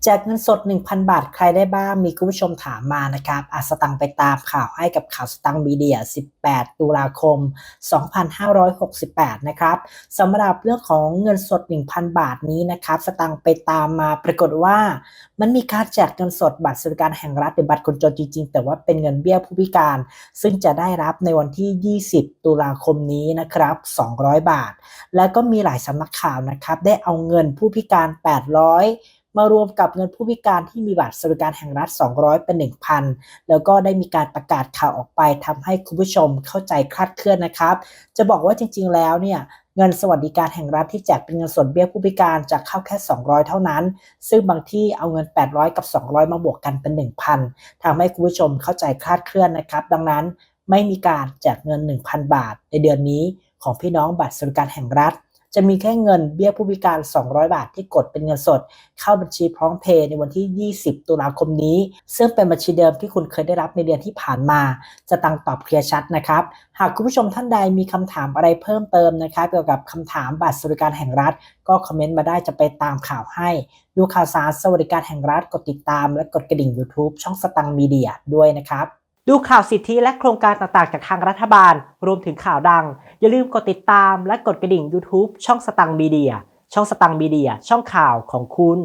แจกเงินสด 1,000 บาทใครได้บ้างมีคุณผู้ชมถามมานะครับสตังค์ไปตามข่าวให้กับข่าวสตังค์มีเดีย18 ตุลาคม 2568 นะครับสำหรับเรื่องของเงินสด 1,000 บาทนี้นะครับสตังค์ไปตามมาปรากฏว่ามันมีการแจกเงินสดบัตรสวัสดิการแห่งรัฐหรือบัตรคนจนจริงๆแต่ว่าเป็นเงินเบี้ยผู้พิการซึ่งจะได้รับในวันที่ 20 ตุลาคมนี้นะครับ 200 บาทแล้วก็มีหลายสำนักข่าวนะครับได้เอาเงินผู้พิการ 800มารวมกับเงินผู้พิการที่มีบัตรสวัสดิการแห่งรัฐ 200 เป็น 1,000 แล้วก็ได้มีการประกาศข่าวออกไปทำให้คุณผู้ชมเข้าใจคลาดเคลื่อนนะครับจะบอกว่าจริงๆแล้วเนี่ยเงินสวัสดิการแห่งรัฐที่แจกเป็นเงินส่วนเบี้ยผู้พิการจะเข้าแค่ 200 เท่านั้นซึ่งบางที่เอาเงิน 800 กับ 200 มาบวกกันเป็น 1,000 ทำให้คุณผู้ชมเข้าใจคลาดเคลื่อนนะครับดังนั้นไม่มีการแจกเงิน 1,000 บาทในเดือนนี้ของพี่น้องบัตรสวัสดิการแห่งรัฐจะมีแค่เงินเบี้ยผู้พิการ 200 บาทที่กดเป็นเงินสดเข้าบัญชีพร้อมเพย์ในวันที่ 20 ตุลาคมนี้ซึ่งเป็นบัญชีเดิมที่คุณเคยได้รับในเดือนที่ผ่านมาจะตั้งตอบเคลียร์ชัดนะครับหากคุณผู้ชมท่านใดมีคำถามอะไรเพิ่มเติมนะครับเกี่ยวกับคำถามบัตรสวัสดิการแห่งรัฐก็คอมเมนต์มาได้จะไปตามข่าวให้ดูข่าวสารสวัสดิการแห่งรัฐกดติดตามและกดกระดิ่ง YouTube ช่องสตังค์มีเดียด้วยนะครับดูข่าวสิทธิและโครงการต่างๆจากทางรัฐบาลรวมถึงข่าวดังอย่าลืมกดติดตามและกดกระดิ่ง YouTube ช่องสตังค์มีเดียช่องสตังค์มีเดียช่องข่าวของคุณ